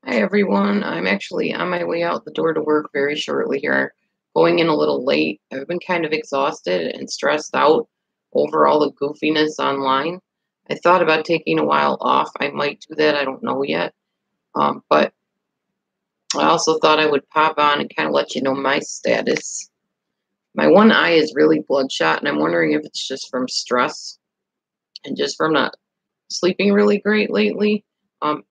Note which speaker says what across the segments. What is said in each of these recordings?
Speaker 1: Hi everyone. I'm actually on my way out the door to work very shortly here. Going in a little late. I've been kind of exhausted and stressed out over all the goofiness online. I thought about taking a while off. I might do that. I don't know yet. But I also thought I would pop on and kind of let you know my status. My one eye is really bloodshot, and I'm wondering if it's just from stress and just from not sleeping really great lately.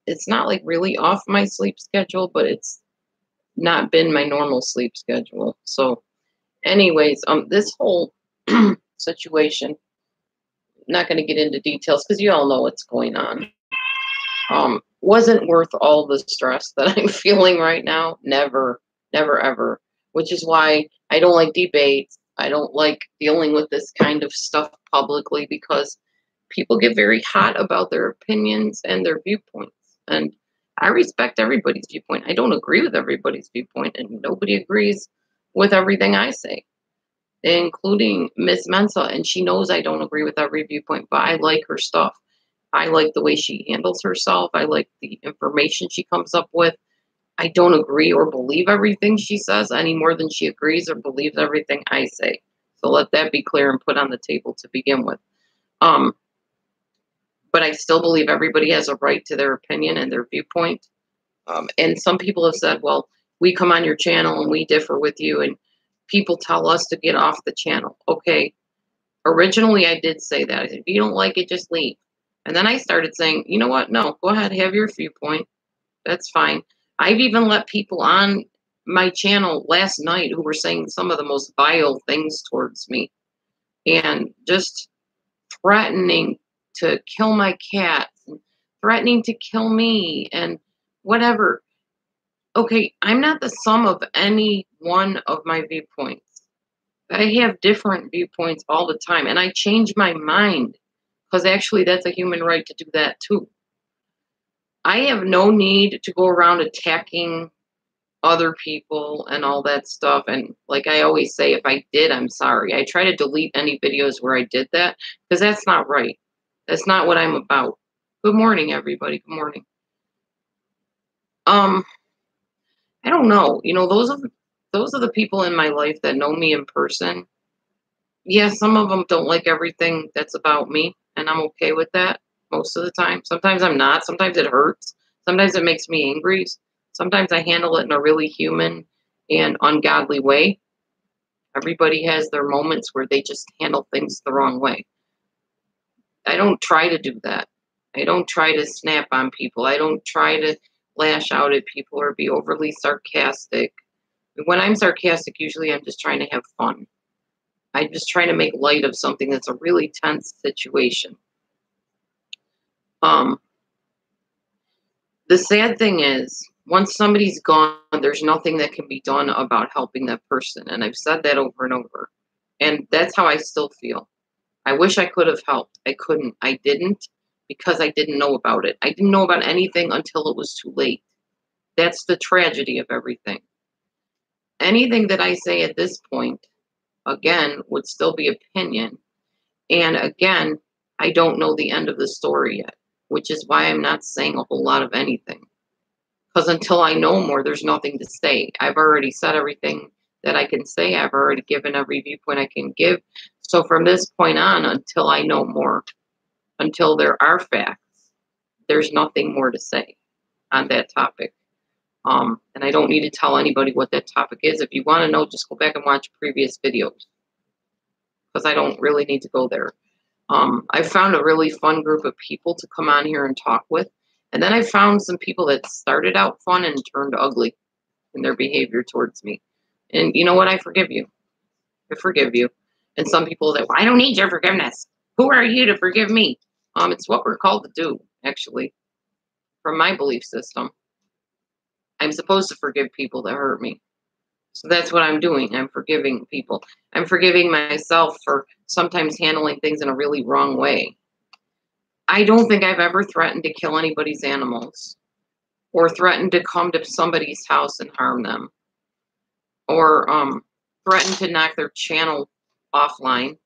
Speaker 1: It's not like really off my sleep schedule, but it's not been my normal sleep schedule. So, anyways, this whole situation, not going to get into details because you all know what's going on. Wasn't worth all the stress that I'm feeling right now. Never, never, ever. Which is why I don't like debates. I don't like dealing with this kind of stuff publicly because people get very hot about their opinions and their viewpoints. And I respect everybody's viewpoint. I don't agree with everybody's viewpoint, and nobody agrees with everything I say, including Miss Mensa. And she knows I don't agree with every viewpoint, but I like her stuff. I like the way she handles herself. I like the information she comes up with. I don't agree or believe everything she says any more than she agrees or believes everything I say. So let that be clear and put on the table to begin with. Um, but I still believe everybody has a right to their opinion and their viewpoint. And some people have said, well, we come on your channel and we differ with you, and people tell us to get off the channel. Okay, originally I did say that. I said, if you don't like it, just leave. And then I started saying, you know what? No, go ahead, have your viewpoint. That's fine. I've even let people on my channel last night who were saying some of the most vile things towards me and just threatening to kill my cats and threatening to kill me and whatever. Okay, I'm not the sum of any one of my viewpoints. I have different viewpoints all the time, and I change my mind because actually that's a human right to do that too. I have no need to go around attacking other people and all that stuff. And like I always say, if I did, I'm sorry. I try to delete any videos where I did that because that's not right. That's not what I'm about. Good morning, everybody. Good morning. Um, I don't know. Those are the people in my life that know me in person. Yeah, some of them don't like everything that's about me, and I'm okay with that most of the time. Sometimes I'm not. Sometimes it hurts. Sometimes it makes me angry. Sometimes I handle it in a really human and ungodly way. Everybody has their moments where they just handle things the wrong way. I don't try to do that. I don't try to snap on people. I don't try to lash out at people or be overly sarcastic. When I'm sarcastic, usually I'm just trying to have fun. I'm just trying to make light of something that's a really tense situation. Um, the sad thing is, once somebody's gone, there's nothing that can be done about helping that person. And I've said that over and over. And that's how I still feel. I wish I could have helped. I couldn't. I didn't because I didn't know about it. I didn't know about anything until it was too late. That's the tragedy of everything. Anything that I say at this point, again, would still be opinion. And again, I don't know the end of the story yet, which is why I'm not saying a whole lot of anything. Because until I know more, there's nothing to say. I've already said everything that I can say. I've already given every viewpoint I can give. So from this point on, until I know more, until there are facts, there's nothing more to say on that topic. And I don't need to tell anybody what that topic is. If you want to know, just go back and watch previous videos because I don't really need to go there. I found a really fun group of people to come on here and talk with. And then I found some people that started out fun and turned ugly in their behavior towards me. And you know what? I forgive you. I forgive you. And some people that, well, I don't need your forgiveness. Who are you to forgive me? It's what we're called to do, actually, from my belief system. I'm supposed to forgive people that hurt me. So that's what I'm doing. I'm forgiving people. I'm forgiving myself for sometimes handling things in a really wrong way. I don't think I've ever threatened to kill anybody's animals or threatened to come to somebody's house and harm them or threatened to knock their channel offline,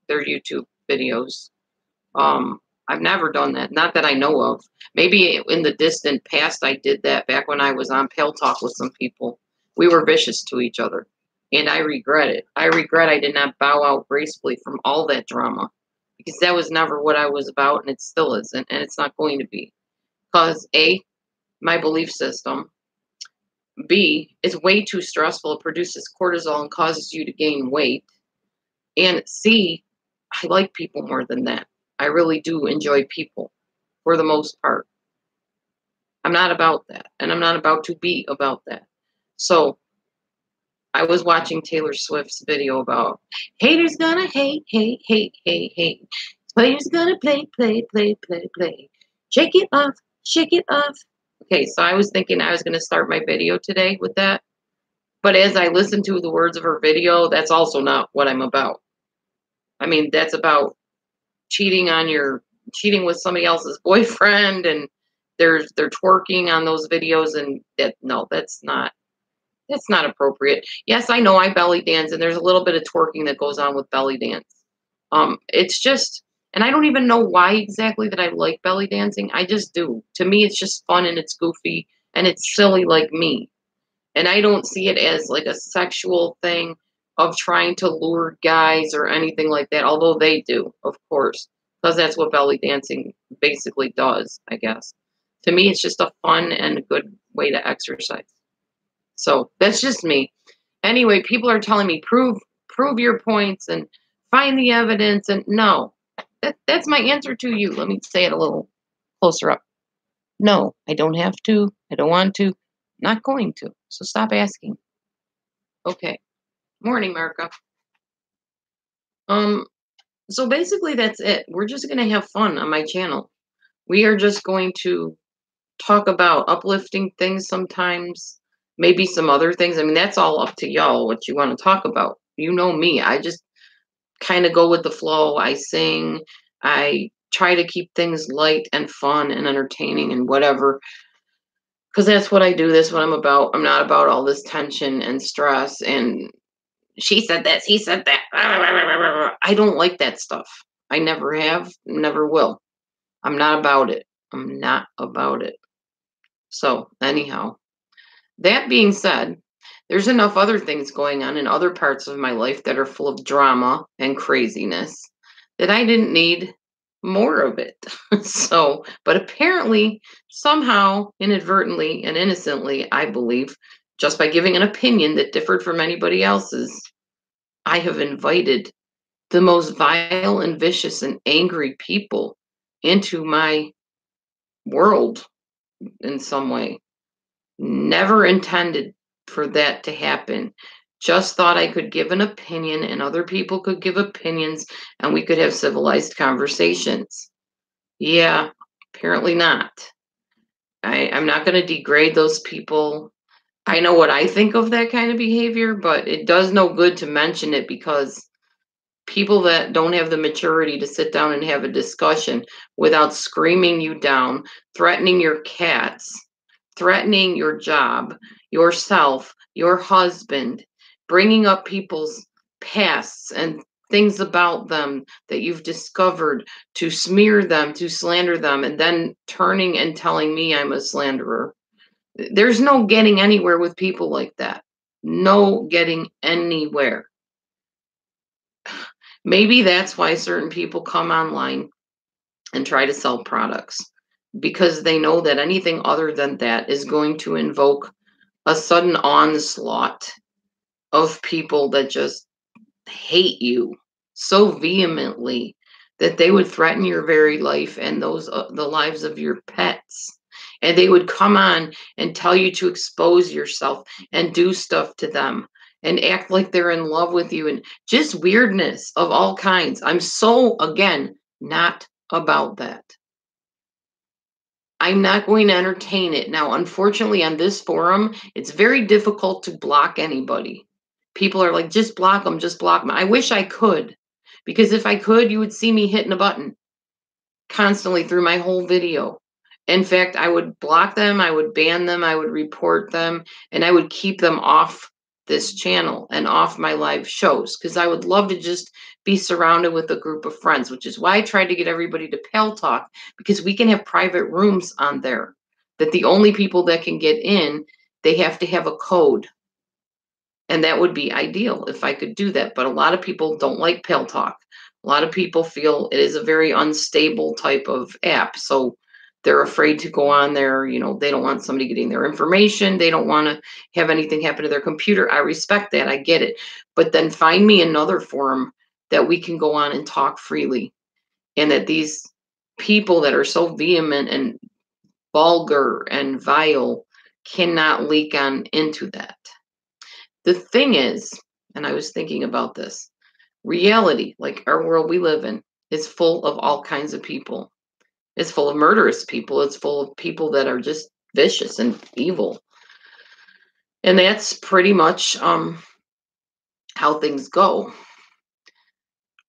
Speaker 1: their YouTube videos. I've never done that. Not that I know of. Maybe in the distant past I did that back when I was on Pale Talk with some people. We were vicious to each other. And I regret it. I regret I did not bow out gracefully from all that drama. Because that was never what I was about, and it still isn't, and it's not going to be. Because A, my belief system. B, it's way too stressful. It produces cortisol and causes you to gain weight. And C, I like people more than that. I really do enjoy people for the most part. I'm not about that, and I'm not about to be about that. So I was watching Taylor Swift's video about haters gonna hate, hate, hate, hate, hate. Players gonna play, play, play, play, play. Shake it off, shake it off. Okay, so I was thinking I was gonna start my video today with that. But as I listened to the words of her video, that's also not what I'm about. I mean, that's about cheating with somebody else's boyfriend, and they're twerking on those videos, and that no, that's not appropriate. Yes, I know I belly dance, and there's a little bit of twerking that goes on with belly dance. It's just, and I don't even know why exactly that I like belly dancing. I just do. To me, it's just fun and it's goofy and it's silly like me. And I don't see it as like a sexual thing of trying to lure guys or anything like that, although they do, of course, because that's what belly dancing basically does, I guess. To me, it's just a fun and a good way to exercise. So that's just me. Anyway, people are telling me prove your points and find the evidence, and no. That's my answer to you. Let me say it a little closer up. No, I don't have to. I don't want to. Not going to. So stop asking. Okay. Morning, Marka. Um, so basically that's it. We're just gonna have fun on my channel. We are just going to talk about uplifting things sometimes, maybe some other things. I mean, that's all up to y'all what you want to talk about. You know me. I just kind of go with the flow. I sing. I try to keep things light and fun and entertaining and whatever. Because that's what I do. That's what I'm about. I'm not about all this tension and stress and she said this, he said that. I don't like that stuff. I never have, never will. I'm not about it. I'm not about it. So, anyhow, that being said, there's enough other things going on in other parts of my life that are full of drama and craziness that I didn't need more of it. So, but apparently, somehow, inadvertently and innocently, I believe, just by giving an opinion that differed from anybody else's, I have invited the most vile and vicious and angry people into my world in some way. Never intended for that to happen. Just thought I could give an opinion and other people could give opinions and we could have civilized conversations. Yeah, apparently not. I'm not going to degrade those people. I know what I think of that kind of behavior, but it does no good to mention it because people that don't have the maturity to sit down and have a discussion without screaming you down, threatening your cats, threatening your job, yourself, your husband, bringing up people's pasts and things about them that you've discovered to smear them, to slander them, and then turning and telling me I'm a slanderer. There's no getting anywhere with people like that. No getting anywhere. Maybe that's why certain people come online and try to sell products because they know that anything other than that is going to invoke a sudden onslaught of people that just hate you so vehemently that they would threaten your very life and those the lives of your pets, and they would come on and tell you to expose yourself and do stuff to them and act like they're in love with you and just weirdness of all kinds. I'm so, again, not about that. I'm not going to entertain it. Now, unfortunately, on this forum, it's very difficult to block anybody. People are like, just block them, just block them. I wish I could, because if I could, you would see me hitting a button constantly through my whole video. In fact, I would block them, I would ban them, I would report them, and I would keep them off this channel and off my live shows because I would love to just be surrounded with a group of friends, which is why I tried to get everybody to Pale Talk because we can have private rooms on there that the only people that can get in, they have to have a code. And that would be ideal if I could do that. But a lot of people don't like Pale Talk. A lot of people feel it is a very unstable type of app. So they're afraid to go on there. You know, they don't want somebody getting their information. They don't want to have anything happen to their computer. I respect that. I get it. But then find me another forum that we can go on and talk freely. And that these people that are so vehement and vulgar and vile cannot leak on into that. The thing is, and I was thinking about this, reality, like our world we live in, is full of all kinds of people. It's full of murderous people. It's full of people that are just vicious and evil. And that's pretty much how things go.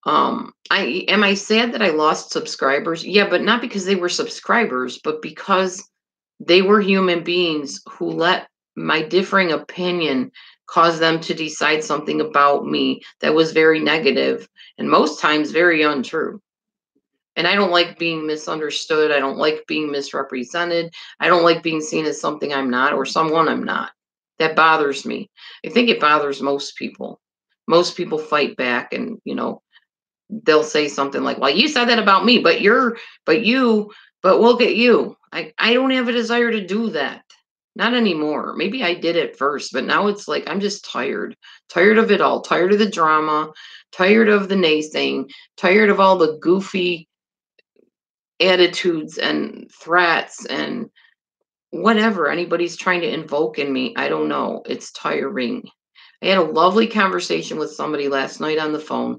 Speaker 1: I sad that I lost subscribers? Yeah, but not because they were subscribers, but because they were human beings who let my differing opinion cause them to decide something about me that was very negative and most times very untrue. And I don't like being misunderstood. I don't like being misrepresented. I don't like being seen as something I'm not or someone I'm not. That bothers me. I think it bothers most people. Most people fight back and, you know, they'll say something like, well, you said that about me, but look at you. I don't have a desire to do that. Not anymore. Maybe I did it first, but now it's like I'm just tired. Tired of it all. Tired of the drama. Tired of the naysaying. Tired of all the goofy attitudes and threats and whatever anybody's trying to invoke in me. I don't know. It's tiring. I had a lovely conversation with somebody last night on the phone.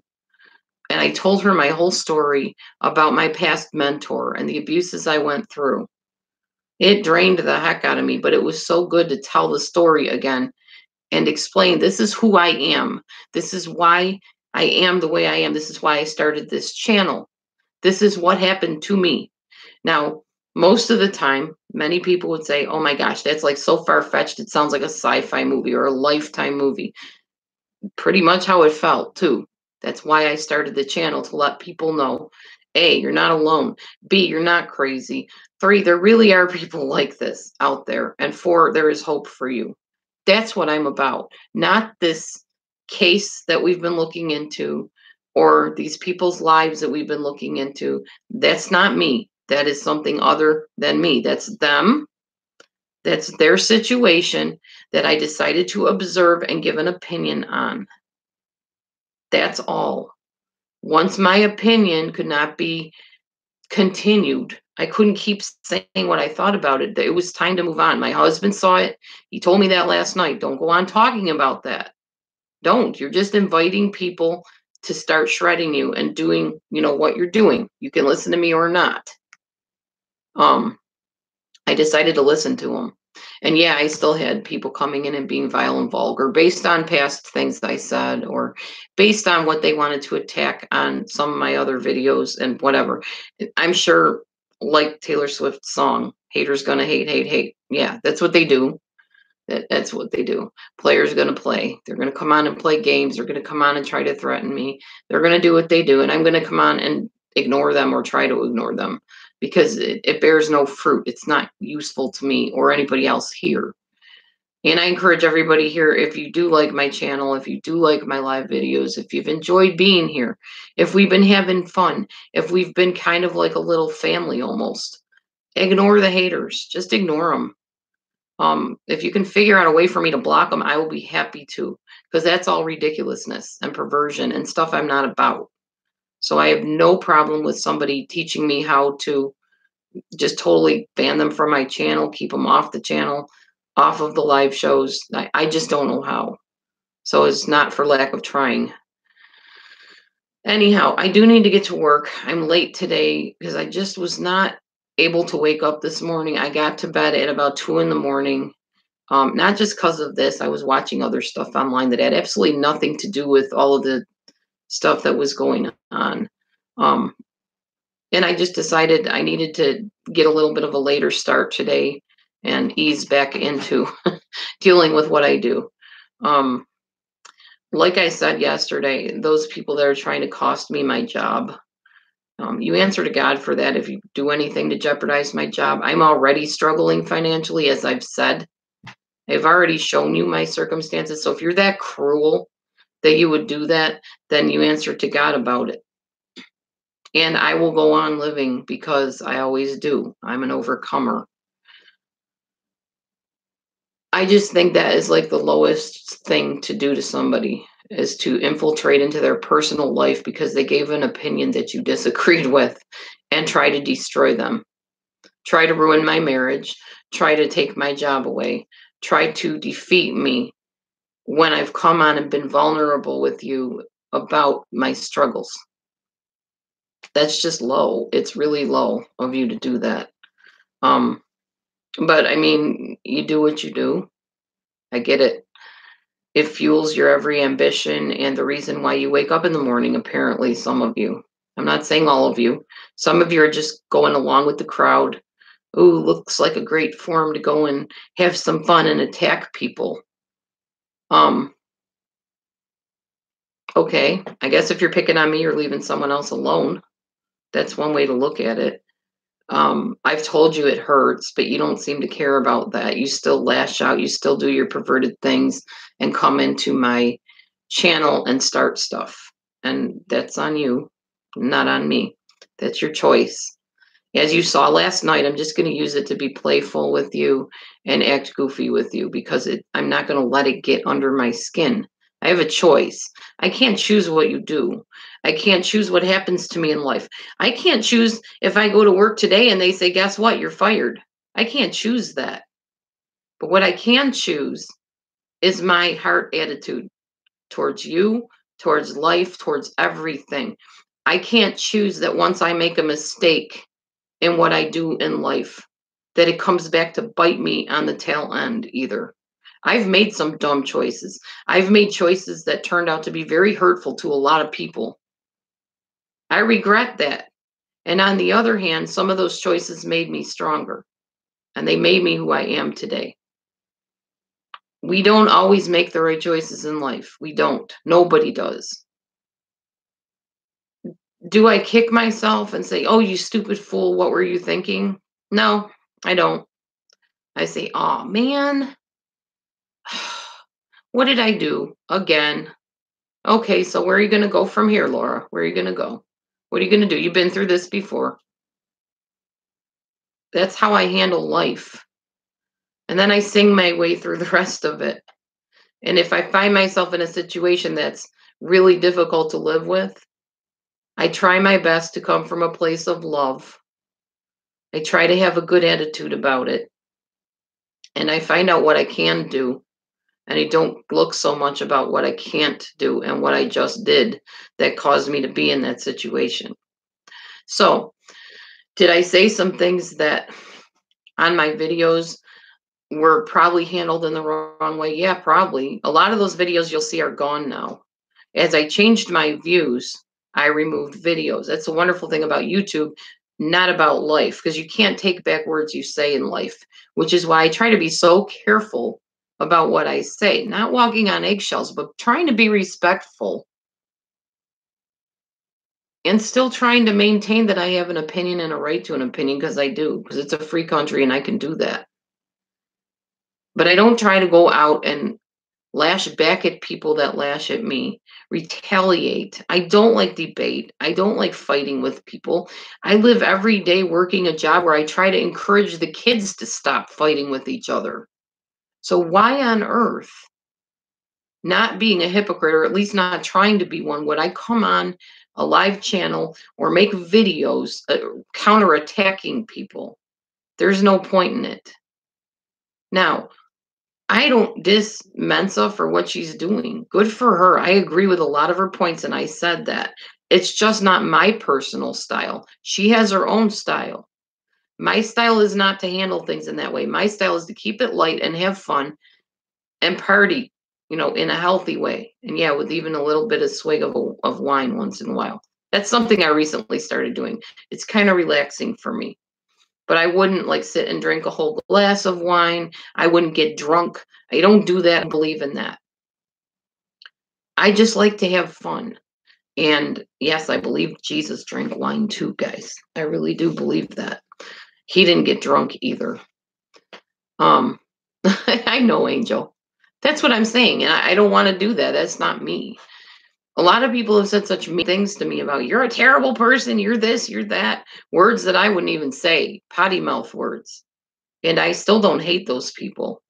Speaker 1: And I told her my whole story about my past mentor and the abuses I went through. It drained the heck out of me, but it was so good to tell the story again and explain this is who I am. This is why I am the way I am. This is why I started this channel. This is what happened to me. Now, most of the time, many people would say, oh my gosh, that's like so far-fetched. It sounds like a sci-fi movie or a Lifetime movie. Pretty much how it felt, too. That's why I started the channel, to let people know, A, you're not alone. B, you're not crazy. 3, there really are people like this out there. And 4, there is hope for you. That's what I'm about. Not this case that we've been looking into or these people's lives that we've been looking into. That's not me. That is something other than me. That's them. That's their situation that I decided to observe and give an opinion on. That's all. Once my opinion could not be continued, I couldn't keep saying what I thought about it. It was time to move on. My husband saw it. He told me that last night. Don't go on talking about that. Don't. You're just inviting people to start shredding you and doing, you know, what you're doing. You can listen to me or not. I decided to listen to him. And yeah, I still had people coming in and being vile and vulgar based on past things that I said or based on what they wanted to attack on some of my other videos and whatever. I'm sure, like Taylor Swift's song, haters gonna hate, hate, hate. Yeah, that's what they do. That's what they do. Players gonna play. They're gonna come on and play games. They're gonna come on and try to threaten me. They're gonna do what they do, and I'm gonna come on and ignore them or try to ignore them because it bears no fruit. It's not useful to me or anybody else here. And I encourage everybody here, if you do like my channel, if you do like my live videos, if you've enjoyed being here, if we've been having fun, if we've been kind of like a little family almost, ignore the haters. Just ignore them. If you can figure out a way for me to block them, I will be happy to, because that's all ridiculousness and perversion and stuff I'm not about. So I have no problem with somebody teaching me how to just totally ban them from my channel, keep them off the channel, off of the live shows. I just don't know how. So it's not for lack of trying. Anyhow, I do need to get to work. I'm late today because I just was not able to wake up this morning. I got to bed at about 2 in the morning. Not just because of this. I was watching other stuff online that had absolutely nothing to do with all of the stuff that was going on. And I just decided I needed to get a little bit of a later start today and ease back into dealing with what I do. Um, like I said yesterday, those people that are trying to cost me my job, you answer to God for that. If you do anything to jeopardize my job, I'm already struggling financially, as I've said. I've already shown you my circumstances. So if you're that cruel that you would do that, then you answer to God about it. And I will go on living because I always do. I'm an overcomer. I just think that is like the lowest thing to do to somebody is to infiltrate into their personal life because they gave an opinion that you disagreed with and try to destroy them. Try to ruin my marriage, try to take my job away, try to defeat me when I've come on and been vulnerable with you about my struggles. That's just low. It's really low of you to do that. Um, but I mean, you do what you do. I get it. It fuels your every ambition and the reason why you wake up in the morning, apparently, some of you. I'm not saying all of you. Some of you are just going along with the crowd. Ooh, looks like a great forum to go and have some fun and attack people. Um, okay. I guess if you're picking on me, you're leaving someone else alone. That's one way to look at it. I've told you it hurts, but you don't seem to care about that. You still lash out, you still do your perverted things and come into my channel and start stuff. And that's on you, not on me. That's your choice. As you saw last night, I'm just going to use it to be playful with you and act goofy with you because I'm not going to let it get under my skin. I have a choice. I can't choose what you do. I can't choose what happens to me in life. I can't choose if I go to work today and they say, guess what? You're fired. I can't choose that. But what I can choose is my heart attitude towards you, towards life, towards everything. I can't choose that once I make a mistake in what I do in life, that it comes back to bite me on the tail end either. I've made some dumb choices. I've made choices that turned out to be very hurtful to a lot of people. I regret that. And on the other hand, some of those choices made me stronger and they made me who I am today. We don't always make the right choices in life. We don't. Nobody does. Do I kick myself and say, oh, you stupid fool, what were you thinking? No, I don't. I say, oh, man, what did I do again? Okay, so where are you going to go from here, Laura? Where are you going to go? What are you going to do? You've been through this before. That's how I handle life. And then I sing my way through the rest of it. And if I find myself in a situation that's really difficult to live with, I try my best to come from a place of love. I try to have a good attitude about it. And I find out what I can do. And I don't look so much about what I can't do and what I just did that caused me to be in that situation. So, did I say some things that on my videos were probably handled in the wrong way? Yeah, probably. A lot of those videos you'll see are gone now. As I changed my views, I removed videos. That's the wonderful thing about YouTube, not about life, because you can't take back words you say in life, which is why I try to be so careful about what I say, not walking on eggshells, but trying to be respectful and still trying to maintain that I have an opinion and a right to an opinion because I do, because it's a free country and I can do that. But I don't try to go out and lash back at people that lash at me, retaliate. I don't like debate. I don't like fighting with people. I live every day working a job where I try to encourage the kids to stop fighting with each other. So why on earth, not being a hypocrite, or at least not trying to be one, would I come on a live channel or make videos counterattacking people? There's no point in it. Now, I don't diss Mensa for what she's doing. Good for her. I agree with a lot of her points, and I said that. It's just not my personal style. She has her own style. My style is not to handle things in that way. My style is to keep it light and have fun and party, in a healthy way. And yeah, with even a little bit of swig of wine once in a while. That's something I recently started doing. It's kind of relaxing for me. But I wouldn't like sit and drink a whole glass of wine. I wouldn't get drunk. I don't do that and believe in that. I just like to have fun. And yes, I believe Jesus drank wine too, guys. I really do believe that. He didn't get drunk either. Um, I know, Angel. That's what I'm saying, and I don't want to do that. That's not me. A lot of people have said such mean things to me about you're a terrible person, you're this, you're that, words that I wouldn't even say, potty mouth words. And I still don't hate those people.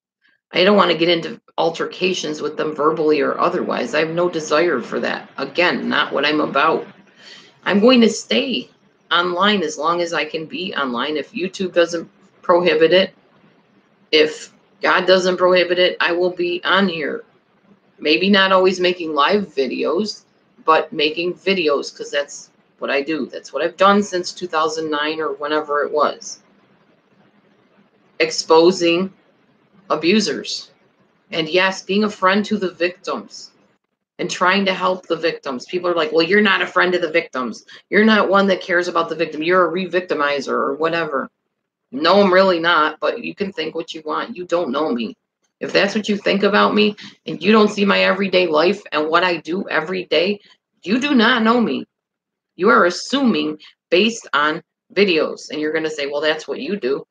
Speaker 1: I don't want to get into altercations with them verbally or otherwise. I have no desire for that. Again, not what I'm about. I'm going to stay online as long as I can be online. If YouTube doesn't prohibit it, if God doesn't prohibit it, I will be on here. Maybe not always making live videos, but making videos because that's what I do. That's what I've done since 2009 or whenever it was. Exposing abusers. And yes, being a friend to the victims and trying to help the victims. People are like, well, you're not a friend of the victims. You're not one that cares about the victim. You're a re-victimizer or whatever. No, I'm really not, but you can think what you want. You don't know me. If that's what you think about me and you don't see my everyday life and what I do every day, you do not know me. You are assuming based on videos and you're going to say, well, that's what you do.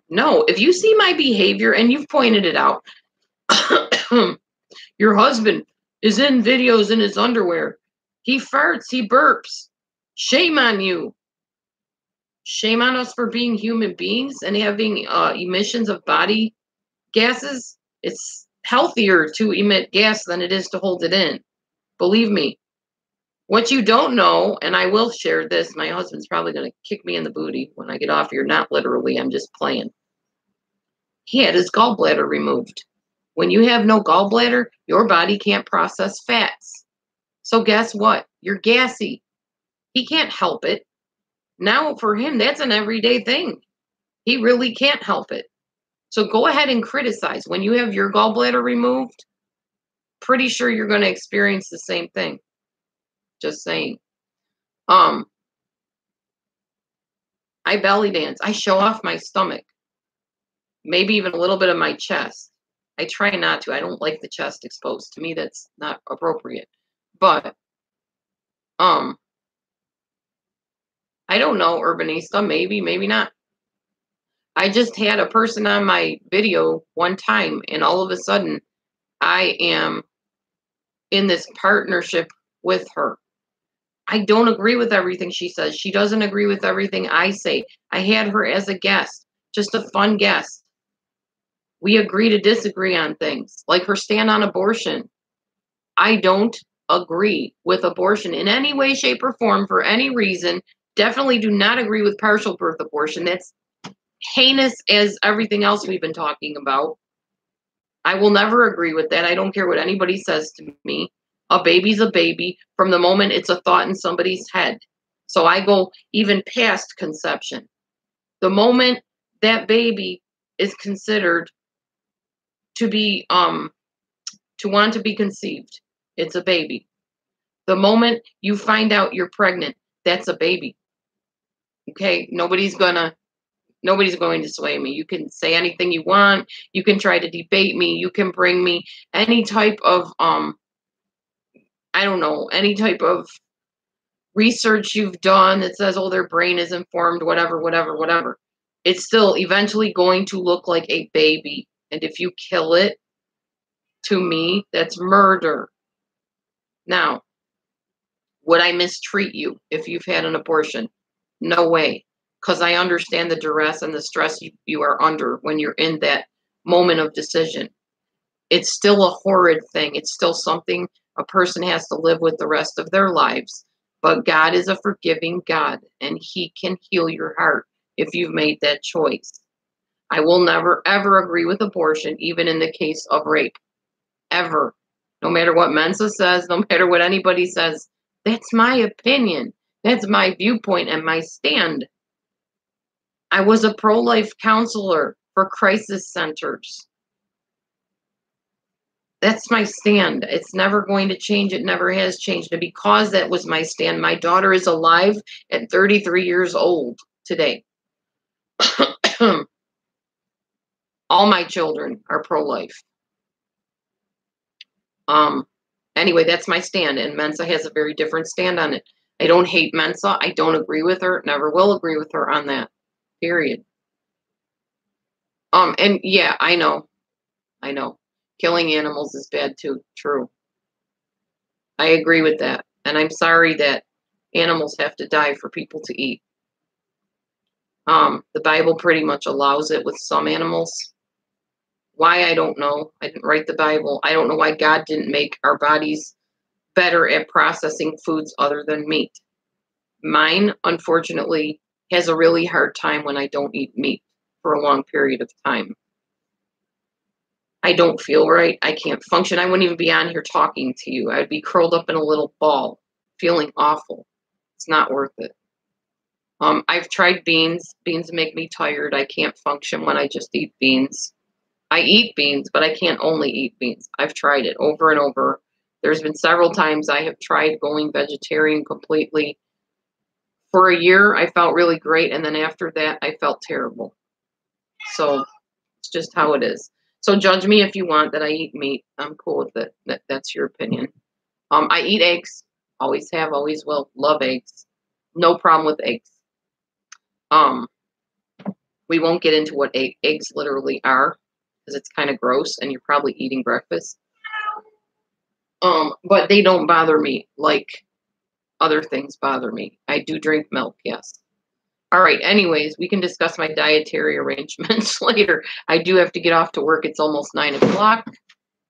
Speaker 1: No, if you see my behavior and you've pointed it out, your husband is in videos in his underwear. He farts, he burps. Shame on you. Shame on us for being human beings and having emissions of body gases. It's healthier to emit gas than it is to hold it in. Believe me. What you don't know, and I will share this, my husband's probably going to kick me in the booty when I get off here. Not literally, I'm just playing. He had his gallbladder removed. When you have no gallbladder, your body can't process fats. So guess what? You're gassy. He can't help it. Now, for him, that's an everyday thing. He really can't help it. So go ahead and criticize. When you have your gallbladder removed, pretty sure you're going to experience the same thing. Just saying. I belly dance. I show off my stomach. Maybe even a little bit of my chest. I try not to. I don't like the chest exposed. To me, that's not appropriate. But I don't know, Urbanista. Maybe, maybe not. I just had a person on my video one time, and all of a sudden, I am in this partnership with her. I don't agree with everything she says. She doesn't agree with everything I say. I had her as a guest, just a fun guest. We agree to disagree on things, like her stand on abortion. I don't agree with abortion in any way, shape, or form for any reason. Definitely do not agree with partial birth abortion. That's heinous as everything else we've been talking about. I will never agree with that. I don't care what anybody says to me. A baby's a baby from the moment it's a thought in somebody's head. So I go even past conception. The moment that baby is considered to be to want to be conceived, it's a baby. The moment you find out you're pregnant, that's a baby. Okay? Nobody's going to sway me. You can say anything you want. You can try to debate me. You can bring me any type of I don't know, any type of research you've done that says, oh, their brain is informed, whatever, whatever, whatever. It's still eventually going to look like a baby. And if you kill it, to me, that's murder. Now, would I mistreat you if you've had an abortion? No way. Because I understand the duress and the stress you are under when you're in that moment of decision. It's still a horrid thing. It's still something a person has to live with the rest of their lives. But God is a forgiving God, and He can heal your heart if you've made that choice. I will never, ever agree with abortion, even in the case of rape. Ever. No matter what Mensa says, no matter what anybody says, that's my opinion. That's my viewpoint and my stand. I was a pro-life counselor for crisis centers. That's my stand. It's never going to change. It never has changed. And because that was my stand, my daughter is alive at 33 years old today. All my children are pro-life. Anyway, that's my stand, and Mensa has a very different stand on it. I don't hate Mensa. I don't agree with her. Never will agree with her on that. Period. And yeah, I know. Killing animals is bad too. True. I agree with that. And I'm sorry that animals have to die for people to eat. The Bible pretty much allows it with some animals. Why, I don't know. I didn't write the Bible. I don't know why God didn't make our bodies better at processing foods other than meat. Mine, unfortunately, has a really hard time when I don't eat meat for a long period of time. I don't feel right. I can't function. I wouldn't even be on here talking to you. I'd be curled up in a little ball, feeling awful. It's not worth it. I've tried beans. Beans make me tired. I can't function when I just eat beans. I eat beans, but I can't only eat beans. I've tried it over and over. There's been several times I have tried going vegetarian completely. For a year, I felt really great, and then after that, I felt terrible. So it's just how it is. So judge me if you want that I eat meat. I'm cool with it. That's your opinion. I eat eggs. Always have, always will. Love eggs. No problem with eggs. Um, we won't get into what eggs literally are because it's kind of gross, and you're probably eating breakfast. But they don't bother me like other things bother me. I do drink milk, yes. All right, anyways, we can discuss my dietary arrangements later. I do have to get off to work. It's almost 9 o'clock,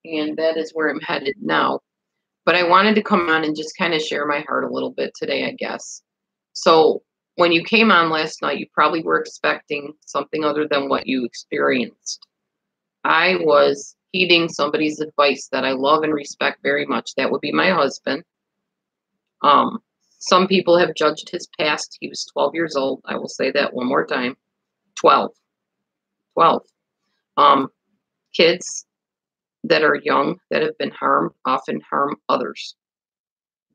Speaker 1: and that is where I'm headed now. But I wanted to come on and just kind of share my heart a little bit today, I guess. So, when you came on last night, you probably were expecting something other than what you experienced. I was heeding somebody's advice that I love and respect very much. That would be my husband. Um, some people have judged his past. He was 12 years old. I will say that one more time. 12. 12. Um, Kids that are young that have been harmed often harm others.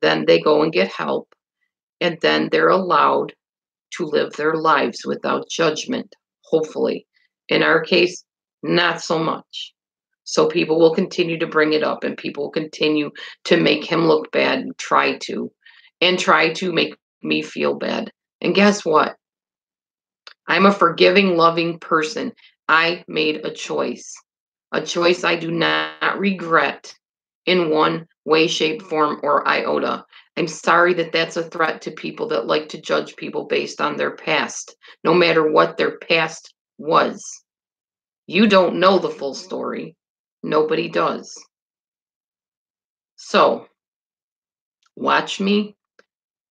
Speaker 1: Then they go and get help, and then they're allowed to live their lives without judgment, hopefully. In our case, not so much. So people will continue to bring it up, and people will continue to make him look bad and try to make me feel bad. And guess what? I'm a forgiving, loving person. I made a choice I do not regret in one way, shape, form, or iota. I'm sorry that that's a threat to people that like to judge people based on their past, no matter what their past was. You don't know the full story. Nobody does. So, watch me,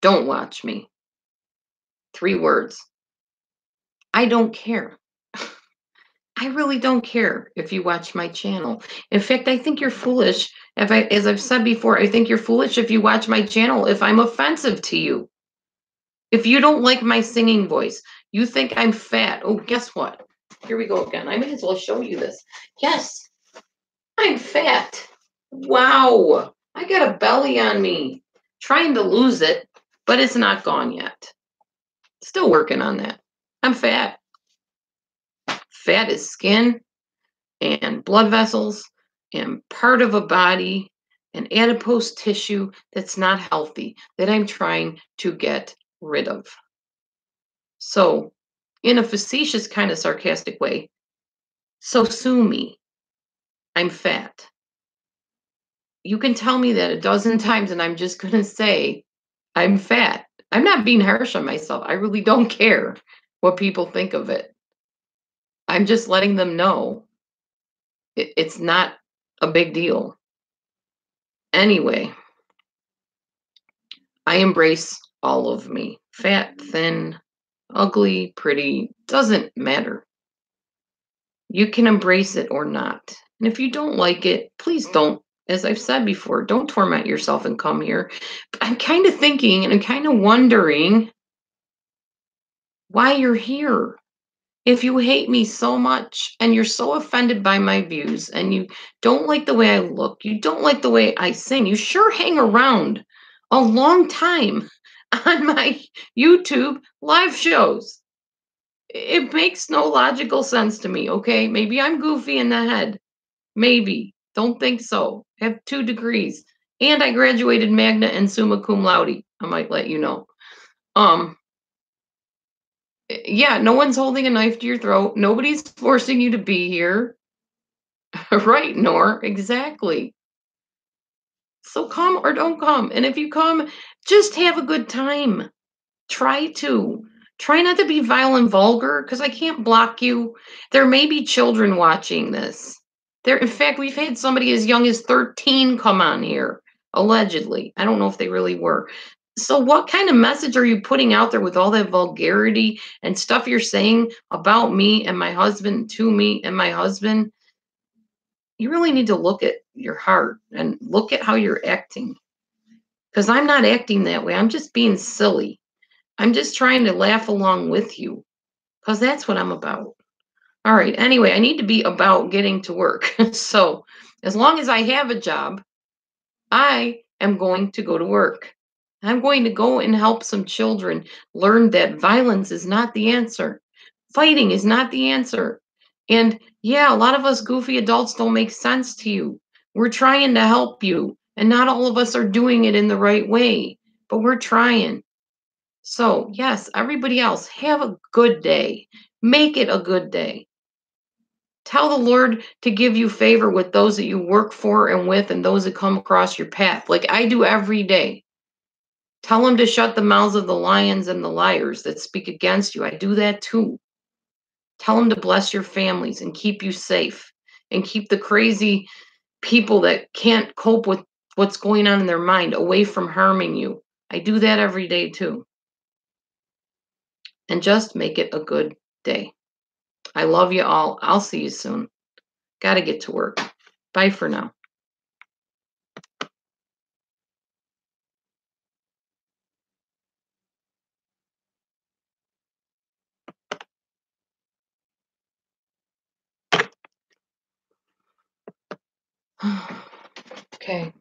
Speaker 1: don't watch me. 3 words. I don't care. I really don't care if you watch my channel. In fact, I think you're foolish. As I've said before, I think you're foolish if you watch my channel if I'm offensive to you. If you don't like my singing voice, you think I'm fat. Oh, guess what? Here we go again. I may as well show you this. Yes, I'm fat. Wow. I got a belly on me. Trying to lose it, but it's not gone yet. Still working on that. I'm fat. Fat is skin and blood vessels and part of a body and adipose tissue that's not healthy that I'm trying to get rid of. So, in a facetious kind of sarcastic way, so sue me. I'm fat. You can tell me that a dozen times, and I'm just going to say I'm fat. I'm not being harsh on myself. I really don't care what people think of it. I'm just letting them know it's not a big deal. Anyway, I embrace all of me. Fat, thin, ugly, pretty, doesn't matter. You can embrace it or not. And if you don't like it, please don't. As I've said before, don't torment yourself and come here. But I'm kind of thinking and I'm kind of wondering why you're here. If you hate me so much and you're so offended by my views and you don't like the way I look, you don't like the way I sing, you sure hang around a long time on my YouTube live shows. It makes no logical sense to me, okay? Maybe I'm goofy in the head. Maybe. Don't think so. Have 2 degrees. And I graduated magna and summa cum laude. I might let you know. Um, yeah, no one's holding a knife to your throat. Nobody's forcing you to be here. Right, Nor, exactly. So come or don't come. And if you come, just have a good time. Try to. Try not to be vile and vulgar because I can't block you. There may be children watching this. There, in fact, we've had somebody as young as 13 come on here, allegedly. I don't know if they really were. So, what kind of message are you putting out there with all that vulgarity and stuff you're saying about me and my husband, to me and my husband? You really need to look at your heart and look at how you're acting. Because I'm not acting that way. I'm just being silly. I'm just trying to laugh along with you because that's what I'm about. All right. Anyway, I need to be about getting to work. So, as long as I have a job, I am going to go to work. I'm going to go and help some children learn that violence is not the answer. Fighting is not the answer. And yeah, a lot of us goofy adults don't make sense to you. We're trying to help you, and not all of us are doing it in the right way, but we're trying. So, yes, everybody else, have a good day. Make it a good day. Tell the Lord to give you favor with those that you work for and with and those that come across your path, like I do every day. Tell him to shut the mouths of the lions and the liars that speak against you. I do that too. Tell him to bless your families and keep you safe and keep the crazy people that can't cope with what's going on in their mind away from harming you. I do that every day too. And just make it a good day. I love you all. I'll see you soon. Gotta get to work. Bye for now. Okay.